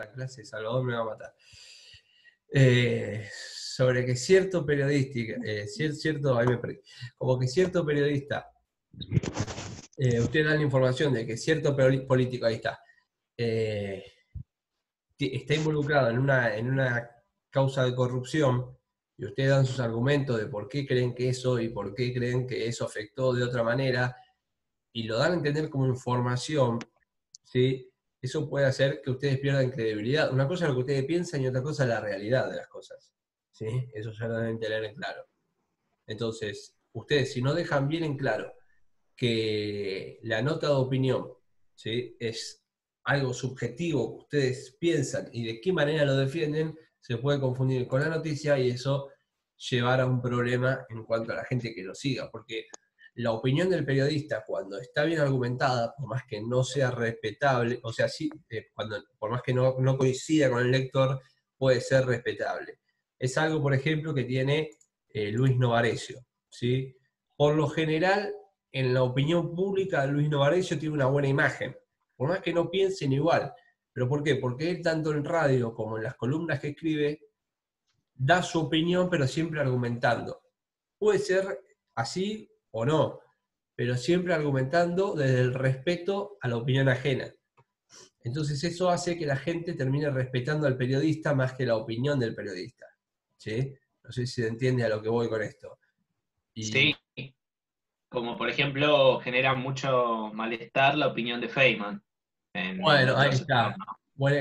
la clase de Salvador me va a matar. Sobre que cierto periodista, ahí me perdí, como que cierto periodista, usted da la información de que cierto político, ahí está, está involucrado en una causa de corrupción, y ustedes dan sus argumentos de por qué creen que eso y por qué creen que eso afectó de otra manera, y lo dan a entender como información, ¿sí? Eso puede hacer que ustedes pierdan credibilidad. Una cosa es lo que ustedes piensan y otra cosa es la realidad de las cosas, ¿sí? Eso ya lo deben tener en claro. Entonces, ustedes si no dejan bien en claro que la nota de opinión, ¿sí?, es algo subjetivo que ustedes piensan y de qué manera lo defienden, se puede confundir con la noticia y eso llevar a un problema en cuanto a la gente que lo siga, porque la opinión del periodista, cuando está bien argumentada, por más que no sea respetable, o sea, sí, por más que no coincida con el lector, puede ser respetable. Es algo, por ejemplo, que tiene Luis Novarecio, ¿sí? Por lo general, en la opinión pública, Luis Novarecio tiene una buena imagen, por más que no piensen igual. ¿Pero por qué? Porque él, tanto en radio como en las columnas que escribe, da su opinión, pero siempre argumentando. Puede ser así o no, pero siempre argumentando desde el respeto a la opinión ajena. Entonces eso hace que la gente termine respetando al periodista más que la opinión del periodista, ¿sí? No sé si se entiende a lo que voy con esto. Y Sí, como por ejemplo genera mucho malestar la opinión de Feynman en bueno, ahí otros sectores, está. ¿no? Buen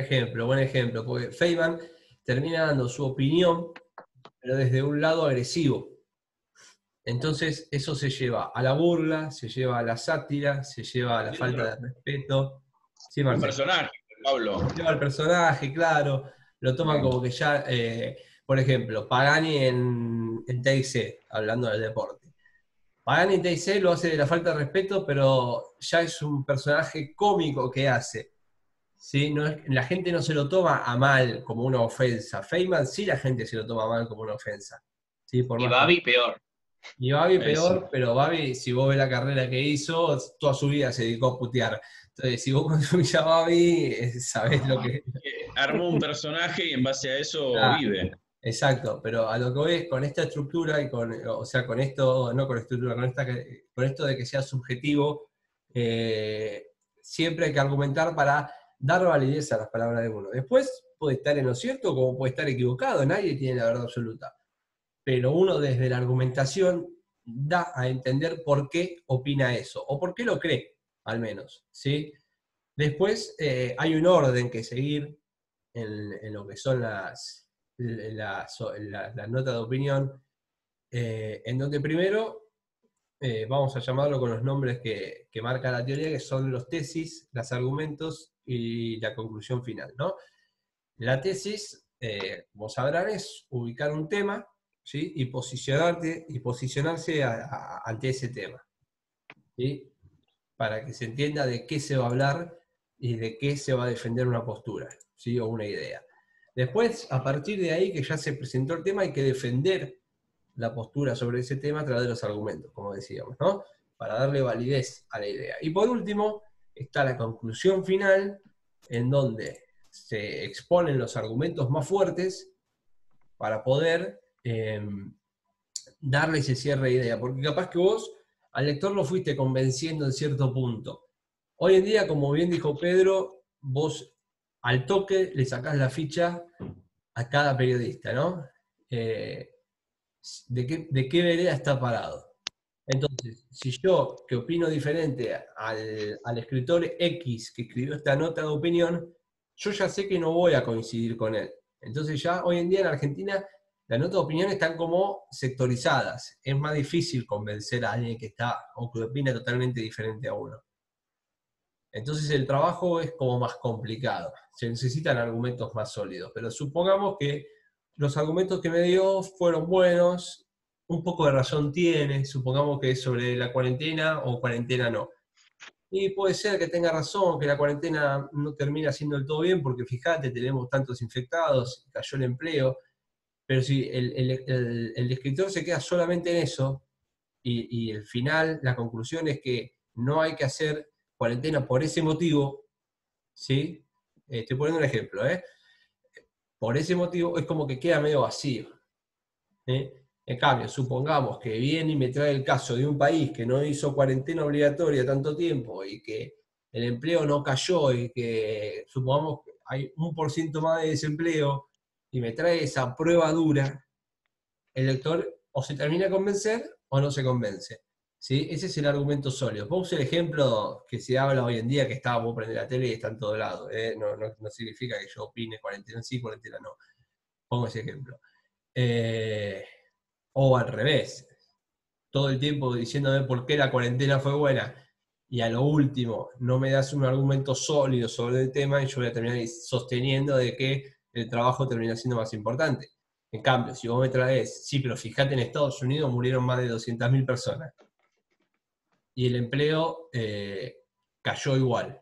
ejemplo, porque Feynman termina dando su opinión, pero desde un lado agresivo. Entonces eso se lleva a la burla, se lleva a la sátira, se lleva a la falta de respeto. Sí, Un Marcelo. personaje, Pablo. Se lleva al personaje, claro. Lo toman como que ya, por ejemplo, Pagani en TIC, hablando del deporte. Pagani en TIC lo hace de la falta de respeto, pero ya es un personaje cómico que hace. ¿Sí? No es, la gente no se lo toma a mal como una ofensa. Feynman sí la gente se lo toma a mal como una ofensa. ¿Sí? Por Y más que... Babi peor. Y Babi Sí. peor, pero Babi, si vos ves la carrera que hizo, toda su vida se dedicó a putear. Entonces, si vos consumís a Babi, sabés lo que... Armó un personaje y en base a eso Ah, vive. exacto, pero a lo que voy es con esta estructura y con, o sea, con esto, no con estructura, con esto de que sea subjetivo, eh, siempre hay que argumentar para dar validez a las palabras de uno. Después puede estar en lo cierto como puede estar equivocado, nadie tiene la verdad absoluta. Pero uno desde la argumentación da a entender por qué opina eso, o por qué lo cree, al menos, ¿sí? Después hay un orden que seguir en lo que son las notas de opinión, en donde primero vamos a llamarlo con los nombres que marca la teoría, que son los tesis, los argumentos y la conclusión final, ¿no? La tesis, como sabrán, es ubicar un tema, ¿sí?, y posicionarse ante ese tema, ¿sí?, para que se entienda de qué se va a hablar y de qué se va a defender una postura, ¿sí?, o una idea. Después, a partir de ahí que ya se presentó el tema, hay que defender la postura sobre ese tema a través de los argumentos, como decíamos, ¿no? Para darle validez a la idea. Y por último, está la conclusión final, en donde se exponen los argumentos más fuertes para poder darle ese cierre de idea. Porque capaz que vos al lector lo fuiste convenciendo en cierto punto. Hoy en día, como bien dijo Pedro, vos al toque le sacás la ficha a cada periodista, ¿no? De qué vereda está parado. Entonces, si yo, que opino diferente al escritor X que escribió esta nota de opinión, yo ya sé que no voy a coincidir con él. Entonces ya hoy en día en Argentina las notas de opinión están como sectorizadas. Es más difícil convencer a alguien que está o que opina totalmente diferente a uno. Entonces el trabajo es como más complicado. Se necesitan argumentos más sólidos. Pero supongamos que los argumentos que me dio fueron buenos, un poco de razón tiene, supongamos que es sobre la cuarentena o cuarentena no. Y puede ser que tenga razón, que la cuarentena no termina siendo del todo bien, porque fíjate, tenemos tantos infectados, cayó el empleo, pero si el escritor se queda solamente en eso, y el final, la conclusión es que no hay que hacer cuarentena por ese motivo, ¿sí? Estoy poniendo un ejemplo, ¿eh? Por ese motivo es como que queda medio vacío. En cambio, supongamos que viene y me trae el caso de un país que no hizo cuarentena obligatoria tanto tiempo y que el empleo no cayó y que supongamos que hay 1% más de desempleo y me trae esa prueba dura, el lector o se termina de convencer o no se convence. ¿Sí? Ese es el argumento sólido. Pongo el ejemplo que se habla hoy en día, que está, vos prendés la tele y está en todo lado. No significa que yo opine cuarentena sí, cuarentena no. Pongo ese ejemplo. O al revés, todo el tiempo diciéndome por qué la cuarentena fue buena, y a lo último no me das un argumento sólido sobre el tema, y yo voy a terminar sosteniendo de que el trabajo termina siendo más importante. En cambio, si vos me traes, sí, pero fíjate, en Estados Unidos murieron más de 200.000 personas, y el empleo cayó igual,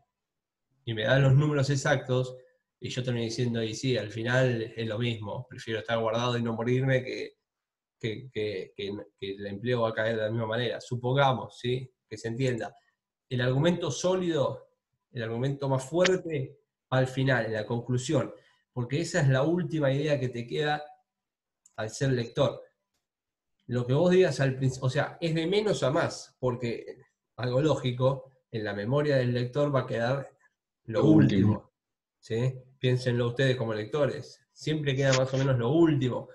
y me dan los números exactos, y yo termino diciendo, y sí, al final es lo mismo, prefiero estar guardado y no morirme que el empleo va a caer de la misma manera. Supongamos, ¿sí? Que se entienda. El argumento sólido, el argumento más fuerte, al final, en la conclusión, porque esa es la última idea que te queda al ser lector. Lo que vos digas al principio, o sea, es de menos a más, porque algo lógico, en la memoria del lector va a quedar lo último. ¿Sí? Piénsenlo ustedes como lectores. Siempre queda más o menos lo último.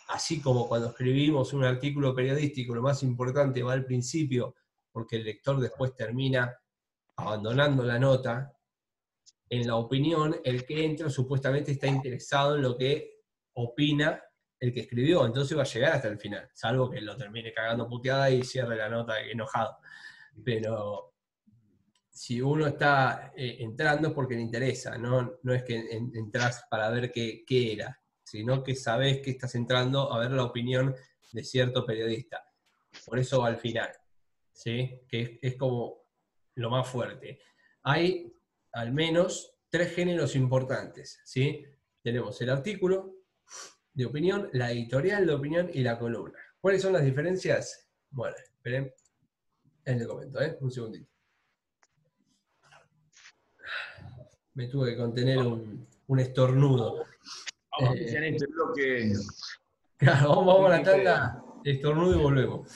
Así como cuando escribimos un artículo periodístico, lo más importante va al principio, porque el lector después termina abandonando la nota. En la opinión, el que entra supuestamente está interesado en lo que opina el que escribió, entonces va a llegar hasta el final, salvo que lo termine cagando puteada y cierre la nota enojado. Pero si uno está entrando es porque le interesa, no es que entras para ver qué era, sino que sabés que estás entrando a ver la opinión de cierto periodista. Por eso va al final, ¿sí? Que es como lo más fuerte. Hay al menos 3 géneros importantes, ¿sí? Tenemos el artículo de opinión, la editorial de opinión y la columna. ¿Cuáles son las diferencias? Bueno, esperen, les comento, un segundito. Me tuve que contener un estornudo. En este bloque. Claro, vamos a la tanda, estornudo y volvemos.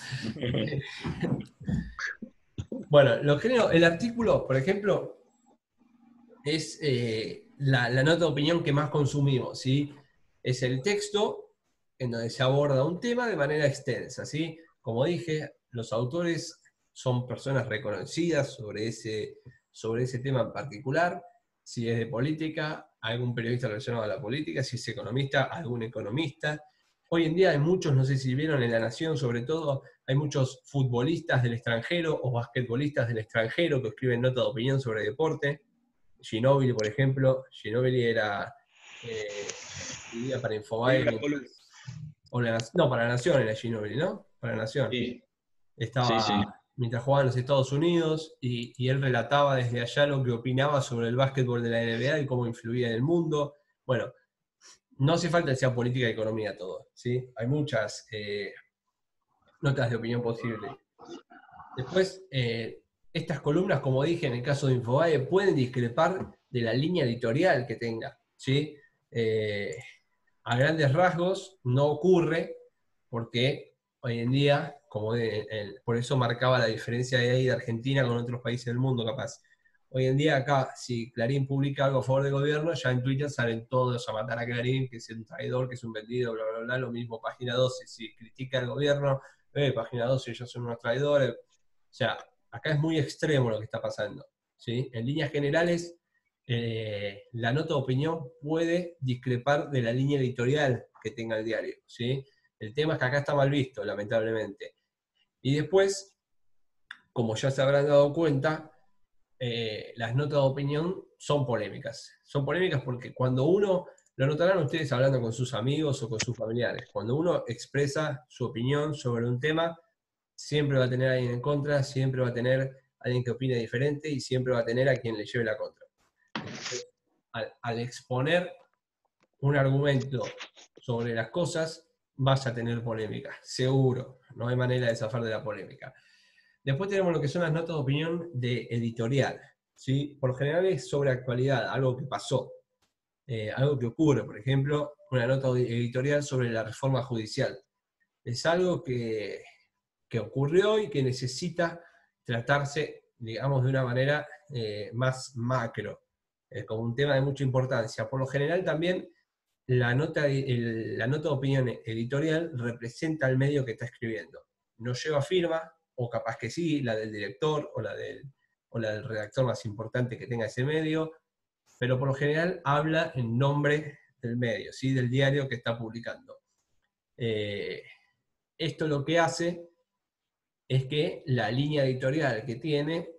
Bueno, el artículo, por ejemplo, es la nota de opinión que más consumimos, ¿sí? Es el texto en donde se aborda un tema de manera extensa, ¿sí? Como dije, los autores son personas reconocidas sobre ese tema en particular. Si es de política, algún periodista relacionado a la política; si es economista, algún economista. Hoy en día hay muchos, no sé si vieron en La Nación sobre todo, hay muchos futbolistas del extranjero o basquetbolistas del extranjero que escriben nota de opinión sobre deporte. Ginóbili, por ejemplo, Ginóbili escribía para Infobae. No, para La Nación era Ginóbili, ¿no? Para La Nación. Sí. Estaba, sí. Mientras jugaba en los Estados Unidos, y él relataba desde allá lo que opinaba sobre el básquetbol de la NBA y cómo influía en el mundo. Bueno, no hace falta que sea política y economía todo, ¿sí? Hay muchas notas de opinión posibles. Después, estas columnas, como dije en el caso de Infobae, pueden discrepar de la línea editorial que tenga, ¿sí? A grandes rasgos no ocurre, porque hoy en día, por eso marcaba la diferencia de ahí de Argentina con otros países del mundo, capaz. Hoy en día acá, si Clarín publica algo a favor del gobierno, ya en Twitter salen todos a matar a Clarín, que es un traidor, que es un vendido, bla, bla, bla. Lo mismo Página 12, si critica al gobierno, Página 12, ellos son unos traidores. O sea, acá es muy extremo lo que está pasando, ¿sí? En líneas generales, la nota de opinión puede discrepar de la línea editorial que tenga el diario, ¿sí? El tema es que acá está mal visto, lamentablemente. Y después, como ya se habrán dado cuenta, las notas de opinión son polémicas. Son polémicas porque cuando uno, lo notarán ustedes hablando con sus amigos o con sus familiares, cuando uno expresa su opinión sobre un tema, siempre va a tener a alguien en contra, siempre va a tener a alguien que opine diferente y siempre va a tener a quien le lleve la contra. Entonces, al exponer un argumento sobre las cosas, vas a tener polémica, seguro. No hay manera de zafar de la polémica. Después tenemos lo que son las notas de opinión de editorial, ¿sí? Por lo general es sobre actualidad, algo que pasó, algo que ocurre, por ejemplo, una nota editorial sobre la reforma judicial. Es algo que ocurrió y que necesita tratarse, digamos, de una manera más macro, como un tema de mucha importancia. Por lo general también la nota de opinión editorial representa al medio que está escribiendo. No lleva firma, o capaz que sí, la del director o la del redactor más importante que tenga ese medio, pero por lo general habla en nombre del medio, ¿sí? Del diario que está publicando. Esto lo que hace es que la línea editorial que tiene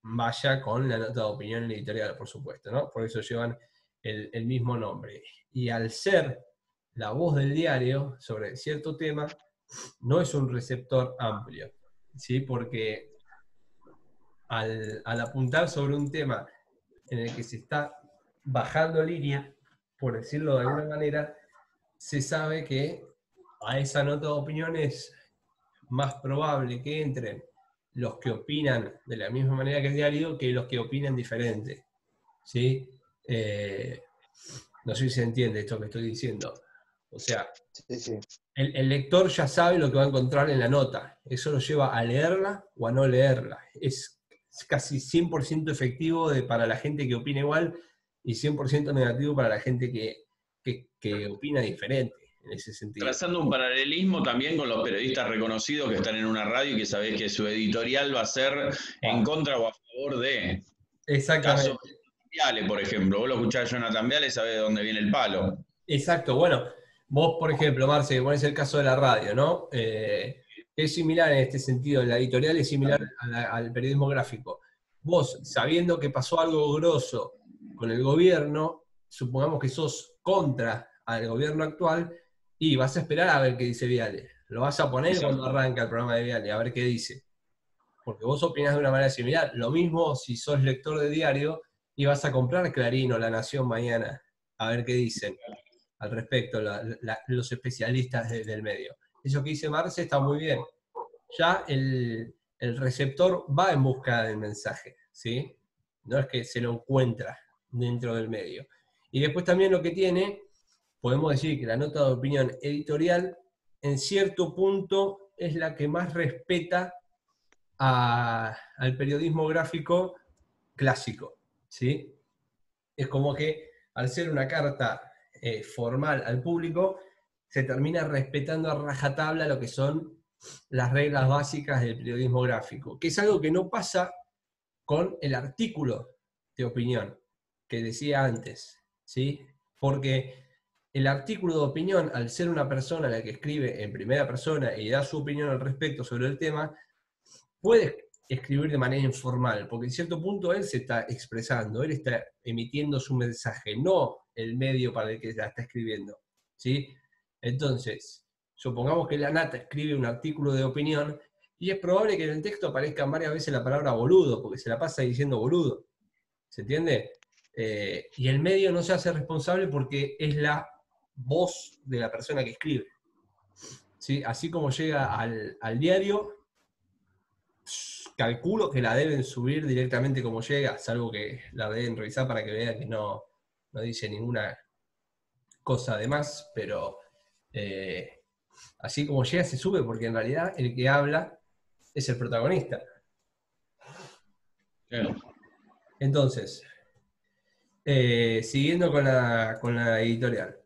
vaya con la nota de opinión editorial, por supuesto, ¿no? Por eso llevan el mismo nombre. Y al ser la voz del diario sobre cierto tema, no es un receptor amplio, ¿sí? Porque al apuntar sobre un tema en el que se está bajando línea, por decirlo de alguna manera, se sabe que a esa nota de opinión es más probable que entren los que opinan de la misma manera que el diario que los que opinan diferente, ¿sí? No sé si se entiende esto que estoy diciendo. O sea, Sí, sí. el lector ya sabe lo que va a encontrar en la nota. Eso lo lleva a leerla o a no leerla. Es casi 100% efectivo para la gente que opina igual y 100% negativo para la gente que opina diferente, en ese sentido. Trazando un paralelismo también con los periodistas reconocidos que están en una radio y que sabés que su editorial va a ser en contra o a favor de. Exactamente. Caso Viale, por ejemplo. Vos lo escuchás a Jonathan Viale, sabés de dónde viene el palo. Exacto, bueno, vos, por ejemplo, Marce, pones el caso de la radio, ¿no? Es similar en este sentido, la editorial es similar al periodismo gráfico. Vos, sabiendo que pasó algo grosso con el gobierno, supongamos que sos contra al gobierno actual, y vas a esperar a ver qué dice Viale. Lo vas a poner cuando arranca el programa de Viale, a ver qué dice. Porque vos opinás de una manera similar. Lo mismo si sos lector de diario y vas a comprar Clarín o La Nación mañana, a ver qué dicen al respecto los especialistas del medio. Eso que dice Marce está muy bien. Ya el receptor va en busca del mensaje, ¿sí? No es que se lo encuentra dentro del medio. Y después también lo que tiene, podemos decir que la nota de opinión editorial, en cierto punto, es la que más respeta al periodismo gráfico clásico, ¿sí? Es como que al ser una carta formal al público, se termina respetando a rajatabla lo que son las reglas básicas del periodismo gráfico, que es algo que no pasa con el artículo de opinión que decía antes, ¿sí? Porque el artículo de opinión, al ser una persona la que escribe en primera persona y da su opinión al respecto sobre el tema, puede escribir de manera informal, porque en cierto punto él se está expresando, él está emitiendo su mensaje, no el medio para el que la está escribiendo, ¿sí? Entonces, supongamos que la Nata escribe un artículo de opinión y es probable que en el texto aparezca varias veces la palabra boludo, porque se la pasa diciendo boludo, ¿se entiende? Y el medio no se hace responsable porque es la voz de la persona que escribe, ¿sí? Así como llega al diario, calculo que la deben subir directamente como llega, salvo que la deben revisar para que vean que no dice ninguna cosa de más, pero así como llega se sube, porque en realidad el que habla es el protagonista. Entonces, siguiendo con la editorial.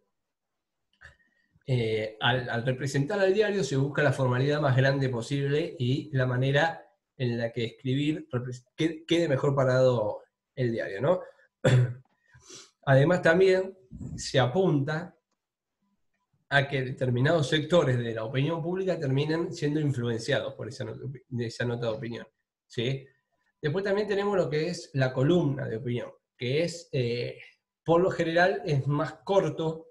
Al representar al diario se busca la formalidad más grande posible y la manera en la que escribir quede mejor parado el diario, ¿no? Además también se apunta a que determinados sectores de la opinión pública terminen siendo influenciados por esa nota de opinión, ¿sí? Después también tenemos lo que es la columna de opinión, que es, por lo general, es más corto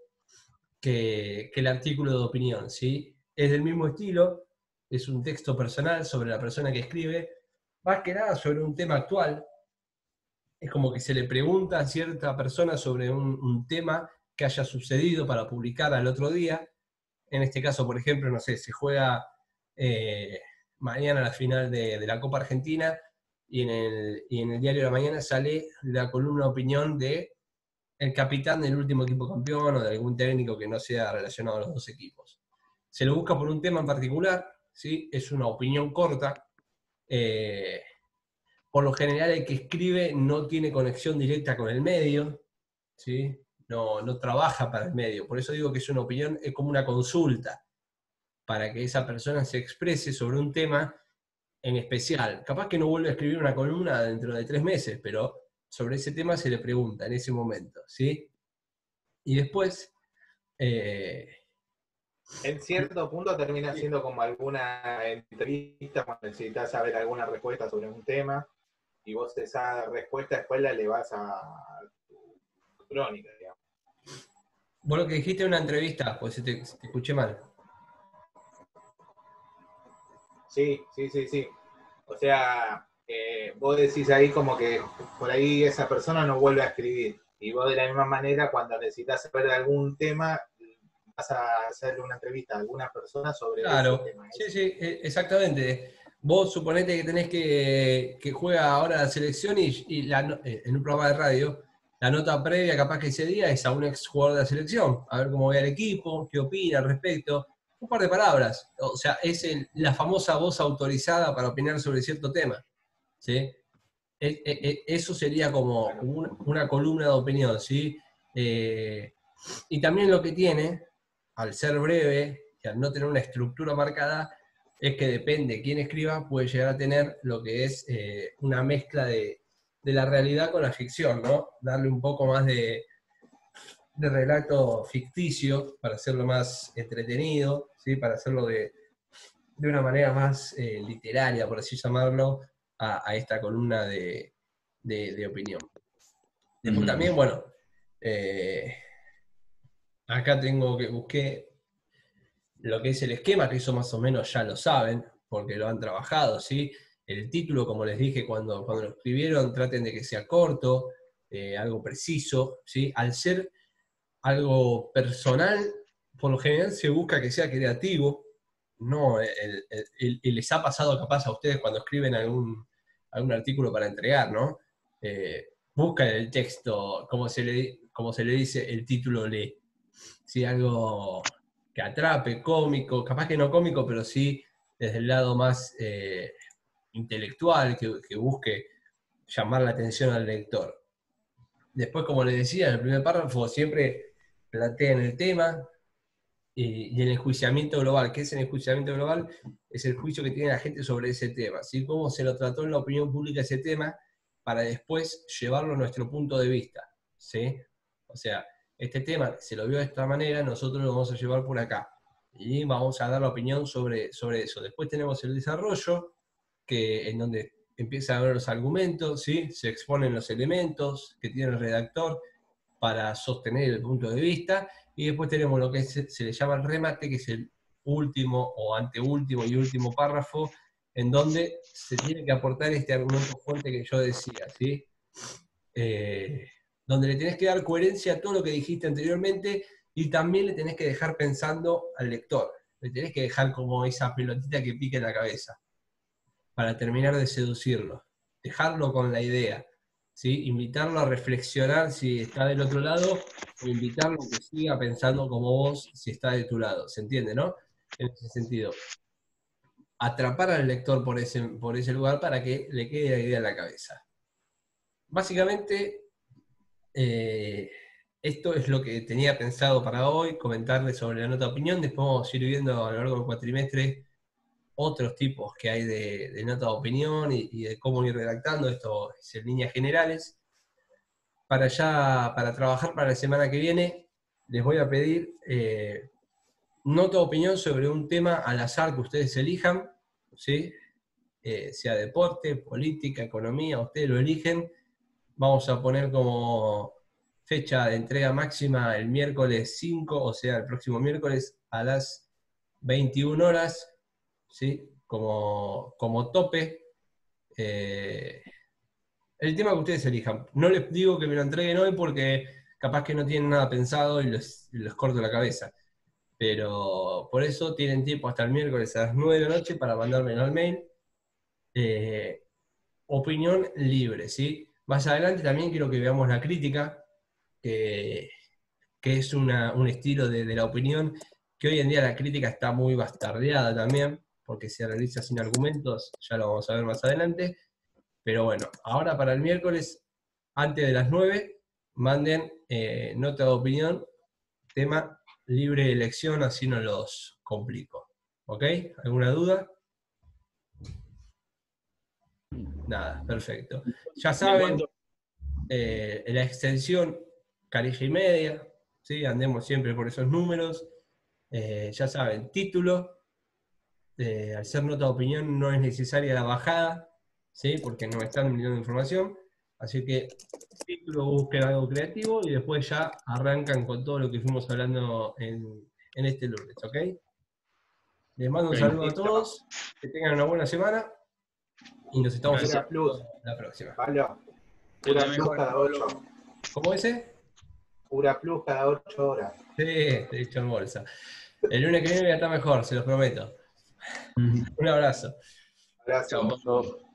que el artículo de opinión, ¿sí? Es del mismo estilo, es un texto personal sobre la persona que escribe, más que nada sobre un tema actual. Es como que se le pregunta a cierta persona sobre un tema que haya sucedido para publicar al otro día. En este caso, por ejemplo, no sé, se juega mañana la final de la Copa Argentina y en el diario de la mañana sale la columna de opinión de el capitán del último equipo campeón o de algún técnico que no sea relacionado a los dos equipos. Se lo busca por un tema en particular, ¿sí? Es una opinión corta. Por lo general el que escribe no tiene conexión directa con el medio, ¿sí? No trabaja para el medio. Por eso digo que es una opinión, es como una consulta, para que esa persona se exprese sobre un tema en especial. Capaz que no vuelve a escribir una columna dentro de 3 meses, pero sobre ese tema se le pregunta en ese momento, ¿sí? Y después... en cierto punto termina siendo como alguna entrevista cuando necesitas saber alguna respuesta sobre un tema y vos esa respuesta después la elevás a tu crónica, digamos. Vos lo que dijiste en una entrevista, pues te escuché mal. Sí. O sea, vos decís ahí como que por ahí esa persona no vuelve a escribir. Y vos de la misma manera, cuando necesitas saber de algún tema, vas a hacerle una entrevista a alguna persona sobre Claro, ese tema. sí, exactamente. Vos suponete que tenés que juega ahora la selección y en un programa de radio, la nota previa capaz que ese día es a un ex jugador de la selección, a ver cómo ve el equipo, qué opina al respecto. Un par de palabras. O sea, es la famosa voz autorizada para opinar sobre cierto tema. ¿Sí? Eso sería como una columna de opinión, ¿sí? Y también lo que tiene, al ser breve y al no tener una estructura marcada, es que depende de quién escriba, puede llegar a tener lo que es una mezcla de la realidad con la ficción, ¿no? Darle un poco más de relato ficticio para hacerlo más entretenido, ¿sí? Para hacerlo de una manera más literaria, por así llamarlo, a esta columna de opinión. Después también, bueno, acá busqué lo que es el esquema, que eso más o menos ya lo saben, porque lo han trabajado, ¿sí? El título, como les dije cuando lo escribieron, traten de que sea corto, algo preciso, ¿sí? Al ser algo personal, por lo general se busca que sea creativo, no, les ha pasado capaz a ustedes cuando escriben algún artículo para entregar, ¿no? Buscan el texto, como se le dice, el título lee. ¿Sí? Algo que atrape, cómico, capaz que no cómico, pero sí desde el lado más intelectual, que busque llamar la atención al lector. Después, como les decía, en el primer párrafo siempre plantean el tema, y el enjuiciamiento global. ¿Qué es el enjuiciamiento global? Es el juicio que tiene la gente sobre ese tema, ¿sí? Cómo se lo trató en la opinión pública ese tema para después llevarlo a nuestro punto de vista, ¿sí? O sea, este tema se lo vio de esta manera, nosotros lo vamos a llevar por acá y vamos a dar la opinión sobre eso. Después tenemos el desarrollo, en donde empiezan a ver los argumentos, ¿sí? Se exponen los elementos que tiene el redactor para sostener el punto de vista, y después tenemos lo que se le llama el remate, que es el último o anteúltimo y último párrafo, en donde se tiene que aportar este argumento fuerte que yo decía, ¿sí? Donde le tenés que dar coherencia a todo lo que dijiste anteriormente, y también le tenés que dejar pensando al lector, le tenés que dejar como esa pelotita que pica en la cabeza, para terminar de seducirlo, dejarlo con la idea, ¿sí? Invitarlo a reflexionar si está del otro lado, o invitarlo a que siga pensando como vos si está de tu lado, ¿se entiende, no? En ese sentido, atrapar al lector por ese lugar para que le quede la idea en la cabeza. Básicamente, esto es lo que tenía pensado para hoy, comentarles sobre la nota de opinión. Después vamos a ir viendo a lo largo del cuatrimestre otros tipos que hay de nota de opinión y de cómo ir redactando, esto es en líneas generales. Para trabajar para la semana que viene, les voy a pedir nota de opinión sobre un tema al azar que ustedes elijan, ¿sí? Sea deporte, política, economía, ustedes lo eligen. Vamos a poner como fecha de entrega máxima el miércoles 5, o sea, el próximo miércoles a las 21 horas, ¿sí? Como tope. El tema que ustedes elijan. No les digo que me lo entreguen hoy porque capaz que no tienen nada pensado y les corto la cabeza. Pero por eso tienen tiempo hasta el miércoles a las 9 de la noche para mandármelo al mail. opinión libre, ¿sí? Más adelante también quiero que veamos la crítica, que es un estilo de la opinión, que hoy en día la crítica está muy bastardeada también, porque se realiza sin argumentos, ya lo vamos a ver más adelante. Pero bueno, ahora para el miércoles, antes de las 9, manden nota de opinión, tema libre elección, así no los complico. ¿Ok? ¿Alguna duda? Nada, perfecto. Ya saben, la extensión carilla y media, ¿sí? Andemos siempre por esos números. Ya saben, título, al ser nota de opinión no es necesaria la bajada, ¿sí? Porque no están brindando información. Así que título, busquen algo creativo y después ya arrancan con todo lo que fuimos hablando en este lunes, ¿ok? Les mando un saludo a todos, que tengan una buena semana y nos estamos viendo la próxima. Pablo, Pura Plus cada 8. ¿Cómo ese? Pura Plus cada 8 horas. Sí, te he dicho en bolsa. El lunes que viene voy a estar mejor, se los prometo. Un abrazo. Abrazo. Chao.